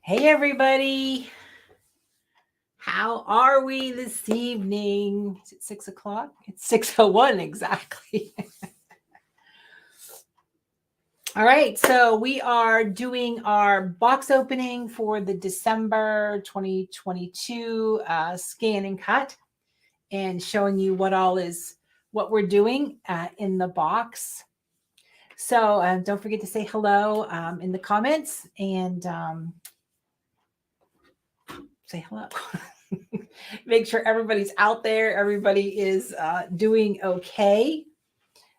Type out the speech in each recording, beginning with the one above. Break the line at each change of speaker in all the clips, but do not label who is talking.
Hey, everybody. How are we this evening? Is it 6 o'clock? It's 6:01 exactly. All right. So we are doing our box opening for the December 2022 scan and cut and showing you what we're doing in the box. So don't forget to say hello in the comments and say hello. Make sure everybody's out there. Everybody is doing okay.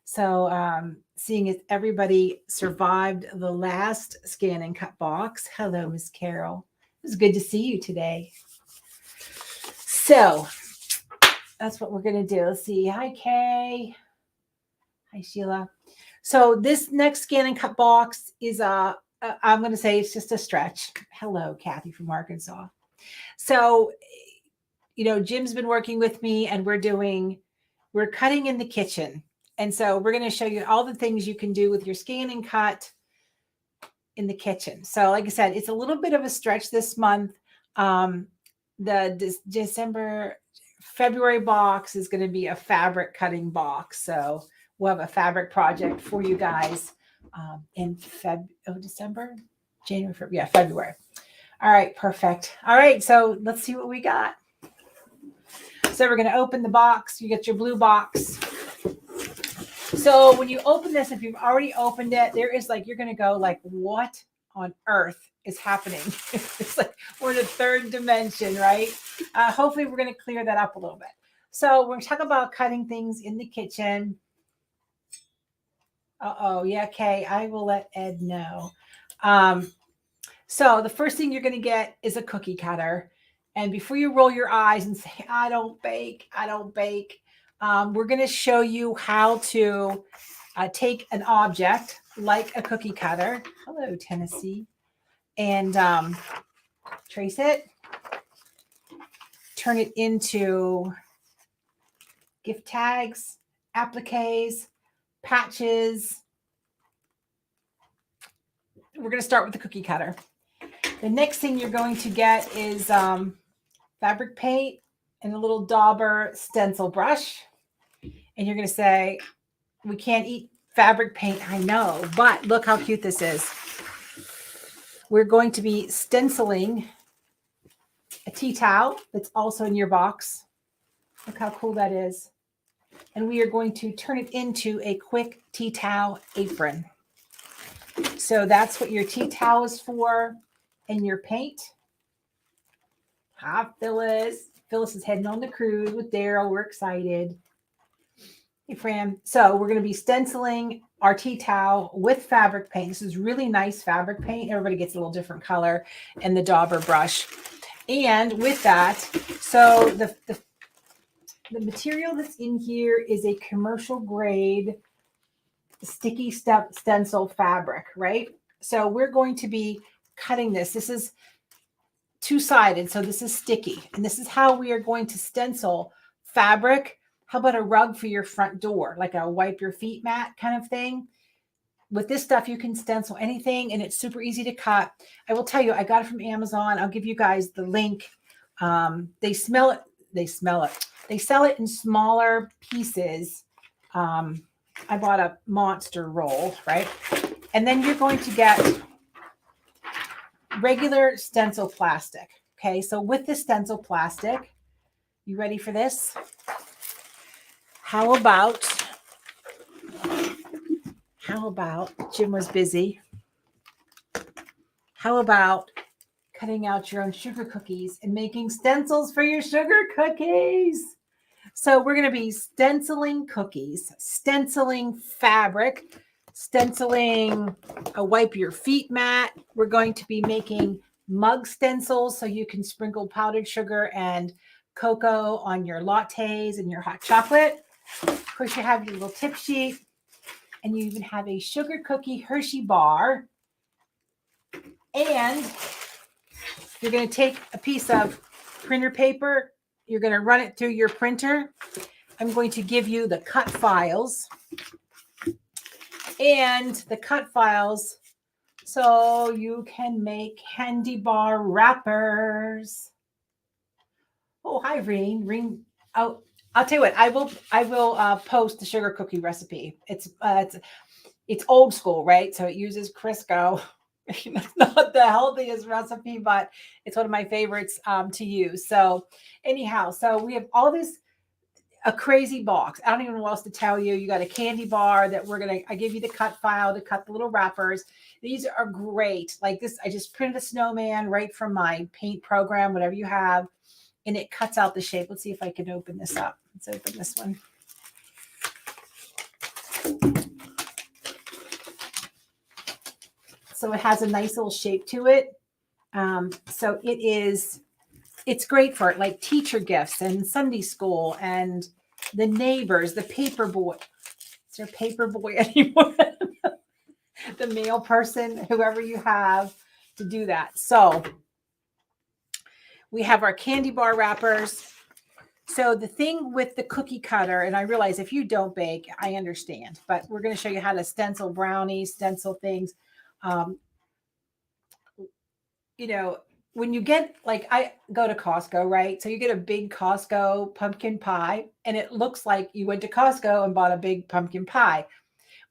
So, seeing as everybody survived the last scan and cut box. Hello, Miss Carol. It's good to see you today. So, that's what we're going to do. Let's see. Hi, Kay. Hi, Sheila. So, this next scan and cut box is I'm going to say it's just a stretch. Hello, Kathy from Arkansas. So, Jim's been working with me and we're cutting in the kitchen. And so we're going to show you all the things you can do with your scan and cut in the kitchen. So like I said, it's a little bit of a stretch this month. The February box is going to be a fabric cutting box. So we'll have a fabric project for you guys in December, January, February. Yeah, February. All right, perfect. All right, so let's see what we got. So we're going to open the box. You get your blue box. So when you open this, if you've already opened it, there is you're going to go what on earth is happening? It's like we're in a third dimension, right? Hopefully we're going to clear that up a little bit. So we're going to talk about cutting things in the kitchen. Yeah, Kay, I will let Ed know. So the first thing you're going to get is a cookie cutter. And before you roll your eyes and say, I don't bake, we're going to show you how to take an object like a cookie cutter. Hello, Tennessee. And trace it. Turn it into gift tags, appliques, patches. We're going to start with the cookie cutter. The next thing you're going to get is fabric paint and a little dauber stencil brush. And you're going to say, we can't eat fabric paint, I know, but look how cute this is. We're going to be stenciling a tea towel that's also in your box. Look how cool that is. And we are going to turn it into a quick tea towel apron. So that's what your tea towel is for and your paint. Hi, Phyllis. Phyllis is heading on the cruise with Daryl. We're excited. Hey, Fran. So we're going to be stenciling our tea towel with fabric paint. This is really nice fabric paint. Everybody gets a little different color and the dauber brush. And with that, so the material that's in here is a commercial grade sticky stencil fabric, right? So we're going to be cutting this. This is two-sided, so this is sticky. And this is how we are going to stencil fabric. How about a rug for your front door, like a wipe your feet mat kind of thing? With this stuff, you can stencil anything, and it's super easy to cut. I will tell you, I got it from Amazon. I'll give you guys the link. They sell it in smaller pieces. I bought a monster roll, right? And then you're going to get regular stencil plastic. Okay, so with the stencil plastic, you ready for this? How about Jim was busy. How about cutting out your own sugar cookies and making stencils for your sugar cookies? So we're going to be stenciling cookies, stenciling fabric, stenciling a wipe your feet mat. We're going to be making mug stencils so you can sprinkle powdered sugar and cocoa on your lattes and your hot chocolate. Of course, you have your little tip sheet, and you even have a sugar cookie Hershey bar. And you're going to take a piece of printer paper. You're going to run it through your printer. I'm going to give you the cut files. And the cut files So you can make candy bar wrappers. Oh, hi, Reen. Reen. Oh, I'll tell you what. I will post the sugar cookie recipe. It's old school, right? So it uses Crisco. It's not the healthiest recipe, but it's one of my favorites to use. So anyhow, so we have all this a crazy box. I don't even know what else to tell you. You got a candy bar that I give you the cut file to cut the little wrappers. These are great. Like this, I just printed a snowman right from my paint program, whatever you have, and it cuts out the shape. Let's see if I can open this up. Let's open this one. So it has a nice little shape to it. So it's great for like teacher gifts and Sunday school and the neighbors, the paper boy. Is there a paper boy anymore? The mail person, whoever you have to do that. So we have our candy bar wrappers. So the thing with the cookie cutter, and I realize if you don't bake, I understand, but we're going to show you how to stencil brownies, stencil things. You know, when you get, like, I go to Costco, right? So you get a big Costco pumpkin pie, and it looks like you went to Costco and bought a big pumpkin pie.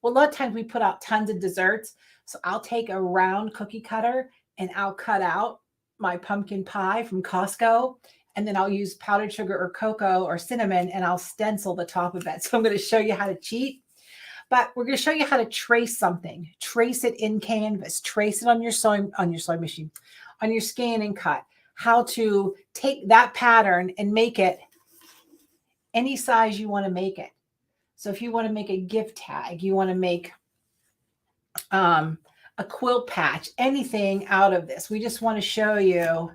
Well, a lot of times we put out tons of desserts. So I'll take a round cookie cutter and I'll cut out my pumpkin pie from Costco. And then I'll use powdered sugar or cocoa or cinnamon and I'll stencil the top of it. So I'm going to show you how to cheat. But we're going to show you how to trace something. Trace it in Canvas. Trace it on your sewing machine, on your scan and cut. How to take that pattern and make it any size you want to make it. So if you want to make a gift tag, you want to make a quilt patch, anything out of this. We just want to show you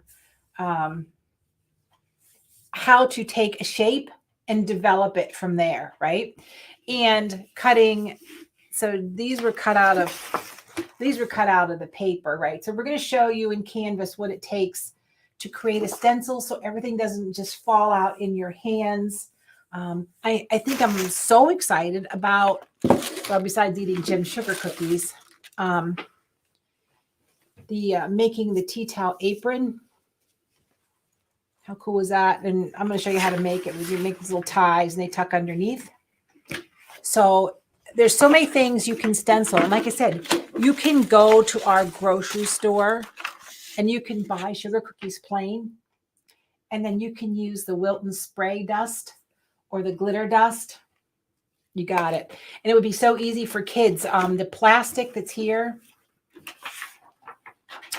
how to take a shape and develop it from there, right? And cutting. So these were cut out of the paper, right? So we're going to show you in Canvas what it takes to create a stencil so everything doesn't just fall out in your hands. I think I'm so excited about, well, besides eating Jim's sugar cookies, making the tea towel apron. How cool is that? And I'm going to show you how to make it. You make these little ties and they tuck underneath. So there's so many things you can stencil. And like I said, you can go to our grocery store and you can buy sugar cookies plain. And then you can use the Wilton spray dust or the glitter dust. You got it. And it would be so easy for kids. The plastic that's here,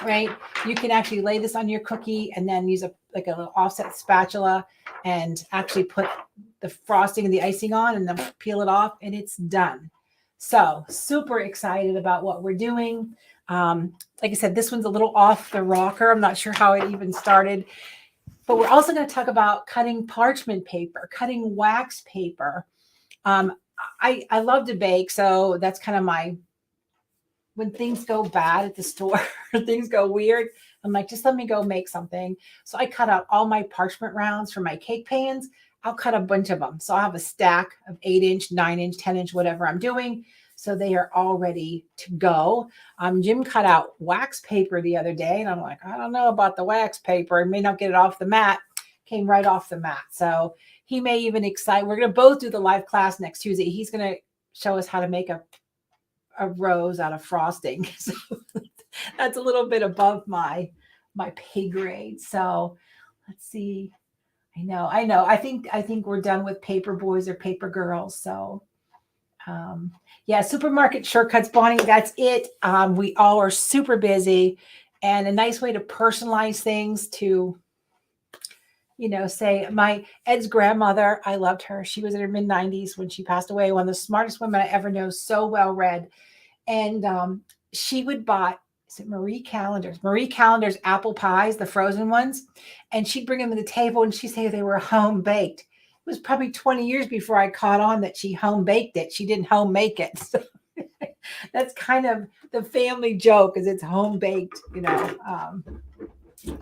right? You can actually lay this on your cookie and then use a little offset spatula and actually put the frosting and the icing on and then peel it off and it's done. So super excited about what we're doing. Like I said, this one's a little off the rocker. I'm not sure how it even started. But we're also going to talk about cutting parchment paper, cutting wax paper. I love to bake, so that's kind of when things go bad at the store, things go weird, I'm like, just let me go make something. So I cut out all my parchment rounds for my cake pans. I'll cut a bunch of them. So I'll have a stack of 8-inch, 9-inch, 10-inch, whatever I'm doing. So they are all ready to go. Jim cut out wax paper the other day, and I'm like, I don't know about the wax paper. I may not get it off the mat. Came right off the mat. So he may even excite. We're going to both do the live class next Tuesday. He's going to show us how to make a rose out of frosting. So that's a little bit above my pay grade. So let's see. I know. I think we're done with paper boys or paper girls. So yeah, supermarket shortcuts, Bonnie. That's it. We all are super busy, and a nice way to personalize things to, say my Ed's grandmother. I loved her. She was in her mid-90s when she passed away. One of the smartest women I ever know. So well read, and she would buy. Is it Marie Callender's? Marie Callender's apple pies, the frozen ones, and she'd bring them to the table, and she'd say they were home baked. It was probably 20 years before I caught on that she home baked it. She didn't home make it. So that's kind of the family joke, is it's home baked,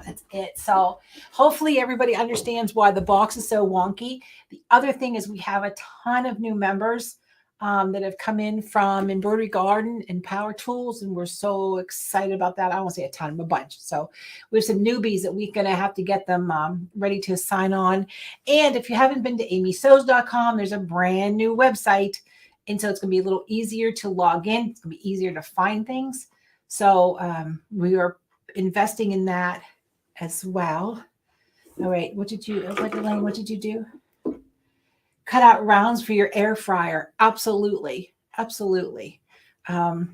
that's it. So hopefully everybody understands why the box is so wonky. The other thing is we have a ton of new members. that have come in from Embroidery Garden and Power Tools, and we're so excited about that. I won't say a ton, a bunch. So we have some newbies that we're going to have to get them ready to sign on. And if you haven't been to amysews.com, there's a brand new website. And so it's going to be a little easier to log in. It's going to be easier to find things. So we are investing in that as well. All right. What did you do? Cut out rounds for your air fryer. Absolutely. Absolutely. You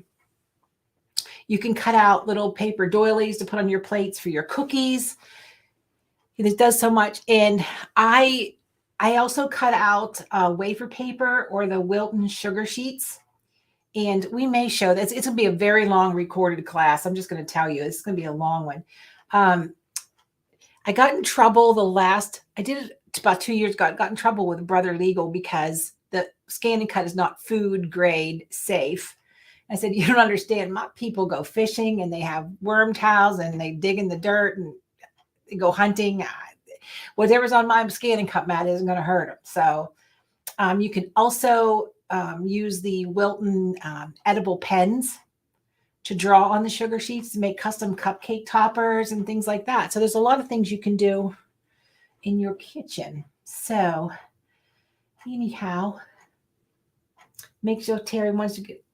can cut out little paper doilies to put on your plates for your cookies. It does so much. And I also cut out wafer paper or the Wilton sugar sheets. And we may show this. It's going to be a very long recorded class. I'm just going to tell you, it's going to be a long one. I got in trouble I did it about 2 years ago. I got in trouble with Brother Legal because the scan and cut is not food grade safe. I said, you don't understand. My people go fishing and they have worm towels and they dig in the dirt and they go hunting. Whatever's on my scan and cut mat isn't going to hurt them. So you can also use the Wilton edible pens to draw on the sugar sheets to make custom cupcake toppers and things like that. So there's a lot of things you can do in your kitchen. So anyhow, make sure Terry wants to get.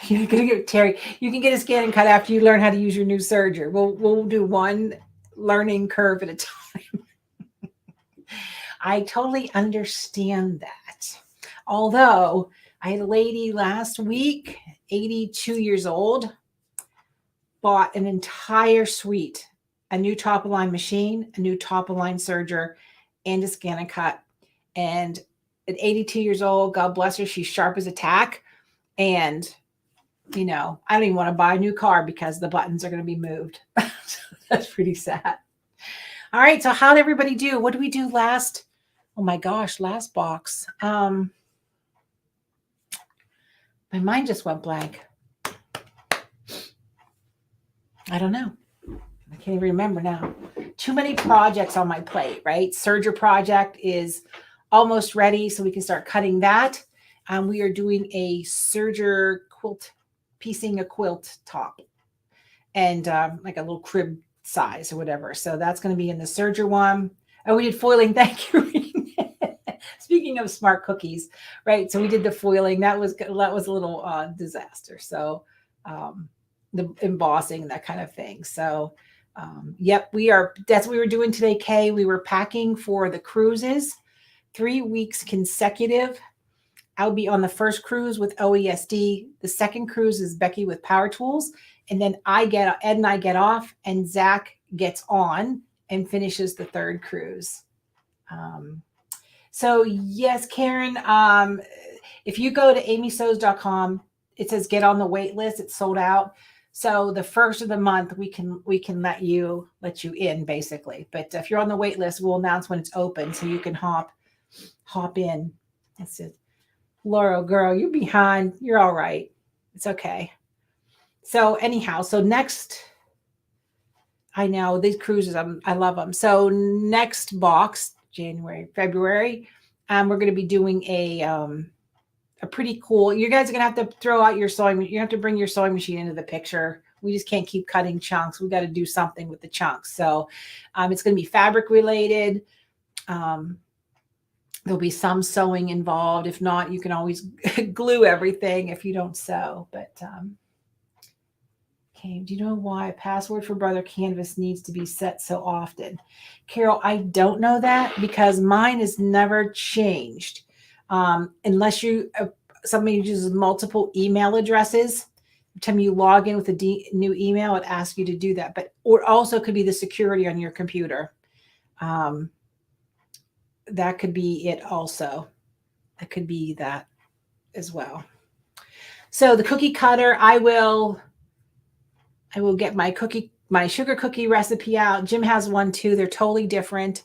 You're gonna get Terry. You can get a scan and cut after you learn how to use your new serger. We'll do one learning curve at a time. I totally understand that. Although I had a lady last week, 82 years old, bought an entire suite, a new top of line machine, a new top of line serger, and a scan and cut. And at 82 years old, God bless her, she's sharp as a tack. And, I don't even want to buy a new car because the buttons are going to be moved. That's pretty sad. All right. So how'd everybody do? What did we do last? Oh my gosh, last box. My mind just went blank. I don't know. I can't even remember now. Too many projects on my plate, right? Serger project is almost ready, so we can start cutting that. We are doing a serger quilt, piecing a quilt top, and like a little crib size or whatever. So that's going to be in the serger one. Oh, we did foiling. Thank you. Speaking of smart cookies, right? So we did the foiling. That was a little disaster. So the embossing, that kind of thing. So yep, that's what we were doing today, Kay. We were packing for the cruises, 3 weeks consecutive. I'll be on the first cruise with OESD. The second cruise is Becky with Power Tools. And then Ed and I get off, and Zach gets on and finishes the third cruise. So yes, Karen, if you go to amysews.com, it says get on the wait list. It's sold out. So the first of the month, we can let you in basically. But if you're on the wait list, we'll announce when it's open so you can hop in. That's it. Laurel, girl, you're behind. You're all right. It's okay. So anyhow, next, I know these cruises, I love them. So next box, January, February, we're going to be doing a pretty cool. You guys are going to have to throw out your sewing. You have to bring your sewing machine into the picture. We just can't keep cutting chunks. We got to do something with the chunks. So it's going to be fabric related. There'll be some sewing involved. If not, you can always glue everything if you don't sew. But okay, do you know why a password for Brother Canvas needs to be set so often? Carol, I don't know that because mine has never changed. Unless somebody uses multiple email addresses. Every time you log in with a new email, it asks you to do that. Or also could be the security on your computer. That could be it also. That could be that as well. So the cookie cutter, I will get my sugar cookie recipe out. Jim has one too. They're totally different.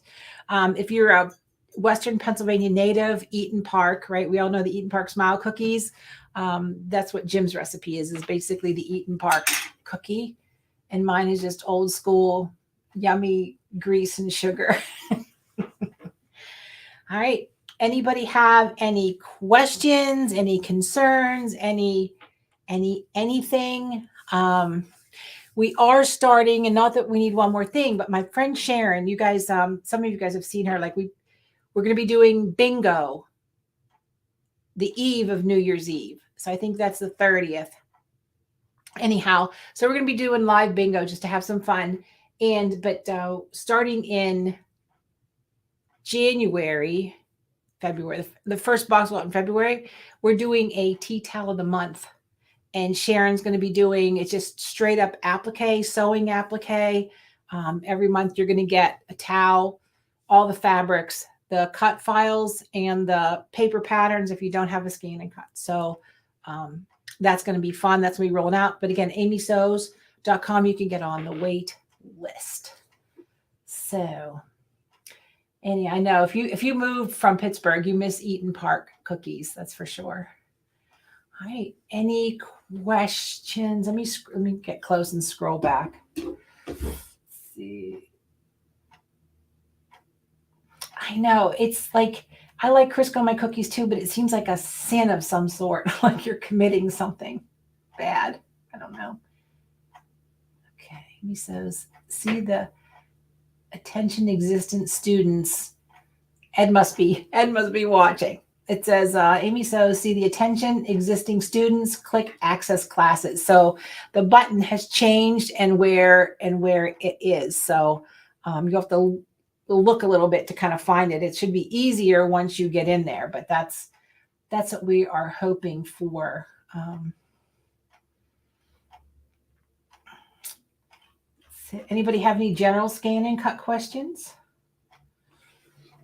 If you're a Western Pennsylvania native, Eaton Park, right? We all know the Eaton Park Smile cookies. That's what Jim's recipe is basically the Eaton Park cookie. And mine is just old school, yummy grease and sugar. All right. Anybody have any questions, any concerns, anything? We are starting, and not that we need one more thing, but my friend Sharon, you guys, some of you guys have seen her. Like we're going to be doing bingo the eve of New Year's Eve. So I think that's the 30th. Anyhow, so we're going to be doing live bingo just to have some fun. But starting in January, February, the first box will out in February, we're doing a tea towel of the month. And Sharon's going to be doing, it's just straight up applique, sewing applique. Every month you're going to get a towel, all the fabrics, the cut files, and the paper patterns if you don't have a scan and cut. So that's going to be fun. That's going to be rolling out. But again, amysews.com, you can get on the wait list. So I know if you moved from Pittsburgh, you miss Eaton Park cookies. That's for sure. All right. Any questions? Let me get close and scroll back. Let's see. I know it's like I like Crisco in my cookies too, but it seems like a sin of some sort, like you're committing something bad. I don't know. Okay, he says, see the attention existent students. Ed must be watching. It says, Amy says, see the attention existing students, click access classes. So the button has changed and where it is. So you have to look a little bit to kind of find it. It should be easier once you get in there, but that's what we are hoping for. Anybody have any general scan and cut questions?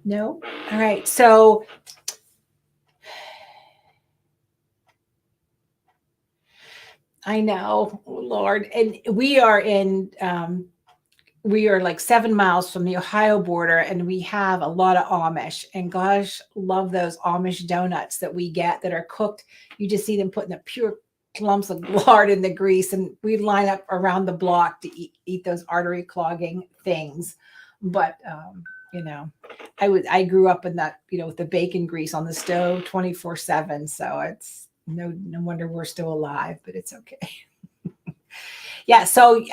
No? All right. So I know, Lord. And we are like 7 miles from the Ohio border, and we have a lot of Amish. And gosh, love those Amish donuts that we get that are cooked. You just see them putting the pure lumps of lard in the grease, and we line up around the block to eat those artery clogging things. But I grew up in that, with the bacon grease on the stove 24/7. So it's no wonder we're still alive, but it's okay. Yeah. So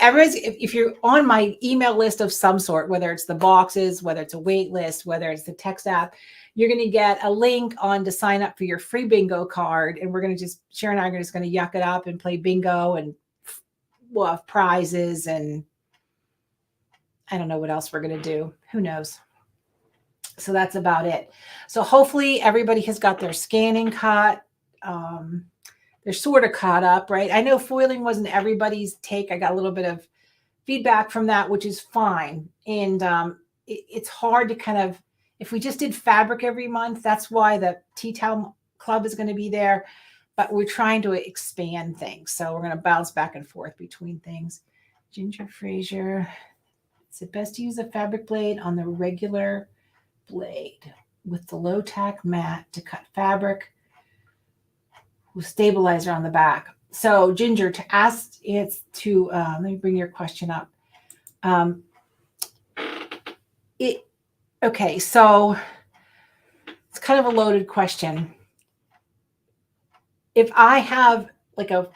everyone's, if you're on my email list of some sort, whether it's the boxes, whether it's a wait list, whether it's the text app, you're going to get a link on to sign up for your free bingo card. And we're going to Sharon and I are just going to yuck it up and play bingo, and we'll have prizes, and I don't know what else we're going to do. Who knows? So that's about it. So hopefully everybody has got their scanning cut. They're sort of caught up, right? I know foiling wasn't everybody's take. I got a little bit of feedback from that, which is fine. And it's hard to kind of, if we just did fabric every month, that's why the Tea Towel Club is going to be there. But we're trying to expand things. So we're going to bounce back and forth between things. Ginger Fraser, it's best to use a fabric blade on the regular blade with the low tack mat to cut fabric with stabilizer on the back. So Ginger, to ask it's to let me bring your question up. Okay, so it's kind of a loaded question. If I have like a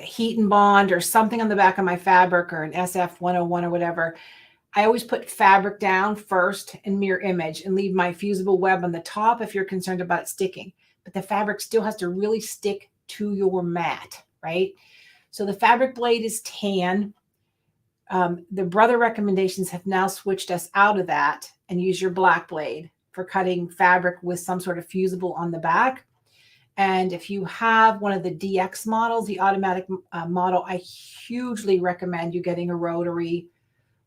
heat and bond or something on the back of my fabric, or an SF 101 or whatever, I always put fabric down first and mirror image and leave my fusible web on the top if you're concerned about it sticking. But the fabric still has to really stick to your mat, right? So the fabric blade is tan. The Brother recommendations have now switched us out of that and use your black blade for cutting fabric with some sort of fusible on the back. And if you have one of the DX models, the automatic model, I hugely recommend you getting a rotary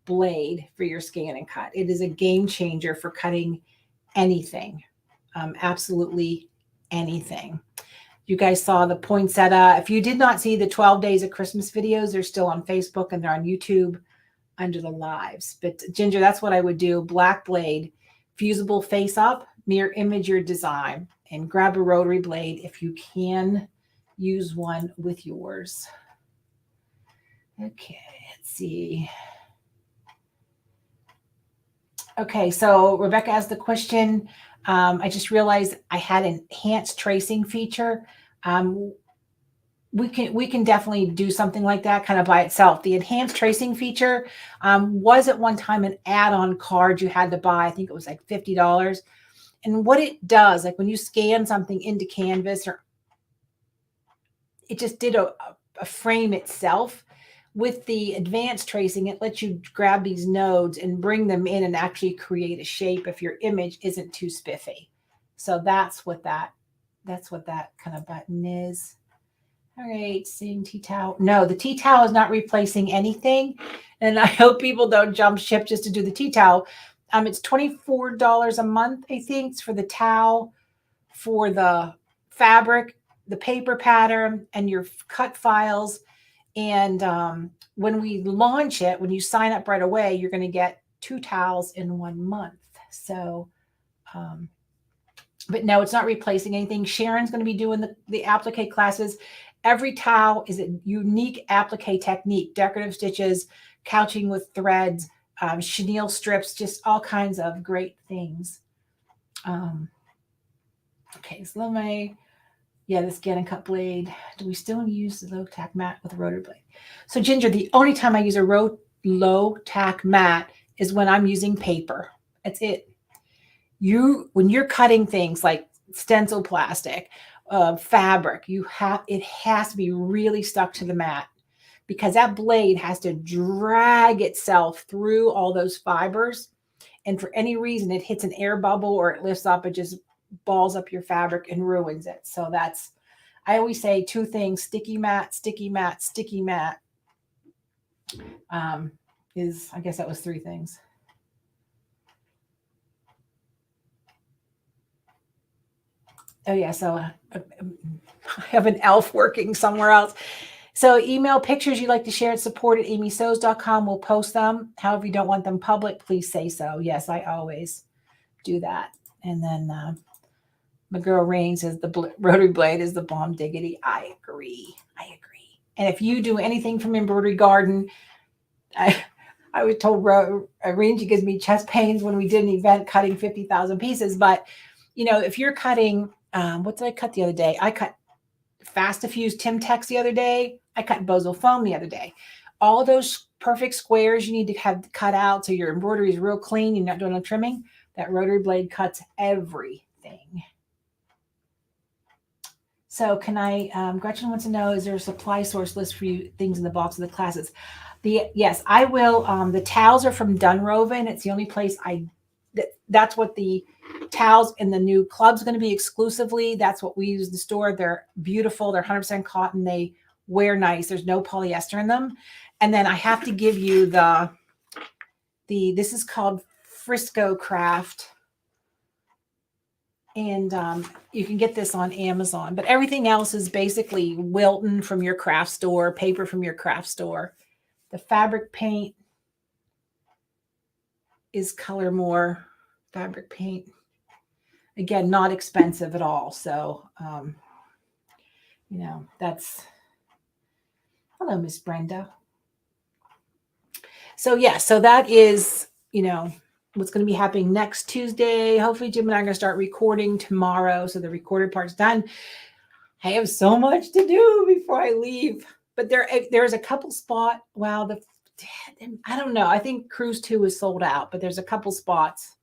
blade for your scan and cut. It is a game changer for cutting anything, absolutely anything. You guys saw the poinsettia. If you did not see the 12 days of Christmas videos, they're still on Facebook and they're on YouTube under the lives. But Ginger, that's what I would do. Black blade, fusible face up, mirror image your design, and grab a rotary blade if you can use one with yours. Okay, let's see. Okay, so Rebecca asked the question, I just realized I had an enhanced tracing feature. Um, we can definitely do something like that kind of by itself. The enhanced tracing feature was at one time an add-on card you had to buy. I think it was like $50. And what it does, like when you scan something into Canvas, or it just did a frame itself. With the advanced tracing, it lets you grab these nodes and bring them in and actually create a shape if your image isn't too spiffy. So that's what that kind of button is. All right, seeing tea towel. No, the tea towel is not replacing anything. And I hope people don't jump ship just to do the tea towel. It's $24 a month, I think, it's for the towel, for the fabric, the paper pattern, and your cut files. And when we launch it, when you sign up right away, you're going to get 2 towels in 1 month. So, but no, it's not replacing anything. Sharon's going to be doing the applique classes. Every towel is a unique applique technique, decorative stitches, couching with threads, chenille strips, just all kinds of great things. Okay, so the scan and cut blade. Do we still use the low tack mat with a rotary blade? So Ginger, the only time I use a low tack mat is when I'm using paper. That's it. When you're cutting things like stencil plastic, fabric, it has to be really stuck to the mat, because that blade has to drag itself through all those fibers. And for any reason it hits an air bubble or it lifts up, it just balls up your fabric and ruins it. So I always say 2 things: sticky mat, sticky mat, sticky mat. I guess that was 3 things. Oh yeah, so I have an elf working somewhere else. So email pictures you'd like to share at support@amysews.com. We'll post them. However, you don't want them public, please say so. Yes, I always do that. And then my girl Rain says the rotary blade is the bomb diggity. I agree. And if you do anything from Embroidery Garden, I was told Rain, she gives me chest pains when we did an event cutting 50,000 pieces. But, if you're cutting, what did I cut the other day? I cut Fast Diffuse Timtex the other day. I cut Bozo foam the other day. All those perfect squares you need to have cut out so your embroidery is real clean, you're not doing no trimming. That rotary blade cuts everything. So Gretchen wants to know, is there a supply source list for you, things in the box of the classes? Yes, I will. The towels are from Dunroven. It's the only place that's what the towels in the new club's going to be exclusively. That's what we use in the store. They're beautiful. They're 100% cotton. They wear nice. There's no polyester in them. And then I have to give you this is called Frisco Craft. And you can get this on Amazon, but everything else is basically Wilton from your craft store, paper from your craft store. The fabric paint is Colormore fabric paint. Again, not expensive at all. So, that's, hello, Miss Brenda. So so that is, what's going to be happening next Tuesday. Hopefully Jim and I are going to start recording tomorrow. So the recorded part's done. I have so much to do before I leave, but there's a couple spot. Wow. I don't know. I think cruise 2 is sold out, but there's a couple spots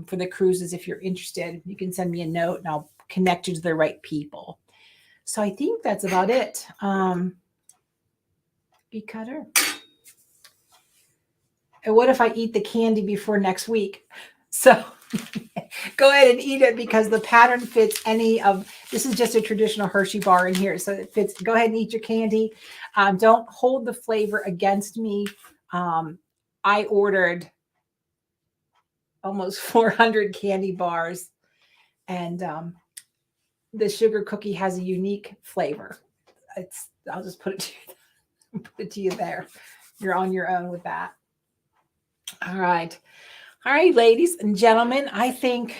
for the cruises. If you're interested, you can send me a note and I'll connect you to the right people. So I think that's about it. Bee cutter. And what if I eat the candy before next week? So go ahead and eat it, because the pattern fits this is just a traditional Hershey bar in here. So it fits. Go ahead and eat your candy. Don't hold the flavor against me. I ordered almost 400 candy bars, and the sugar cookie has a unique flavor. I'll just put it to you there. You're on your own with that. All right, ladies and gentlemen, I think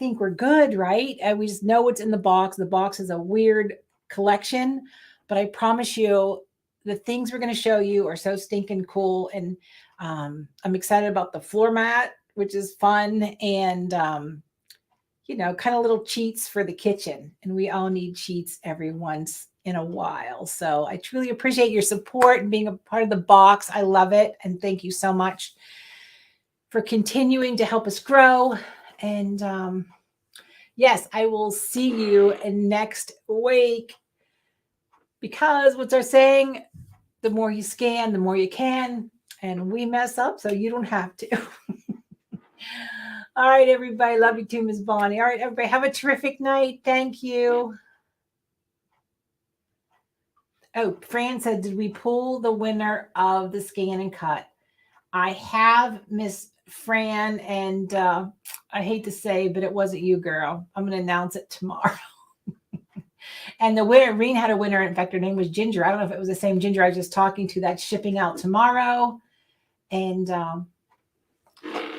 we're good, right? We just know what's in the box. The box is a weird collection, but I promise you the things we're going to show you are so stinking cool. And I'm excited about the floor mat which is fun. And, kind of little cheats for the kitchen. And we all need cheats every once in a while. So I truly appreciate your support and being a part of the box. I love it. And thank you so much for continuing to help us grow. And yes, I will see you in next week, because what's our saying? The more you scan, the more you can. And we mess up, so you don't have to. All right, everybody. Love you too, Ms. Bonnie. All right, everybody. Have a terrific night. Thank you. Oh, Fran said, did we pull the winner of the scan and cut? I have, Miss Fran, and I hate to say, but it wasn't you, girl. I'm going to announce it tomorrow. And the winner, Reen had a winner. In fact, her name was Ginger. I don't know if it was the same Ginger I was just talking to. That's shipping out tomorrow. And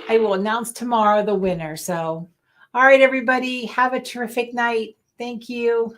I will announce tomorrow the winner. So, all right, everybody, have a terrific night. Thank you.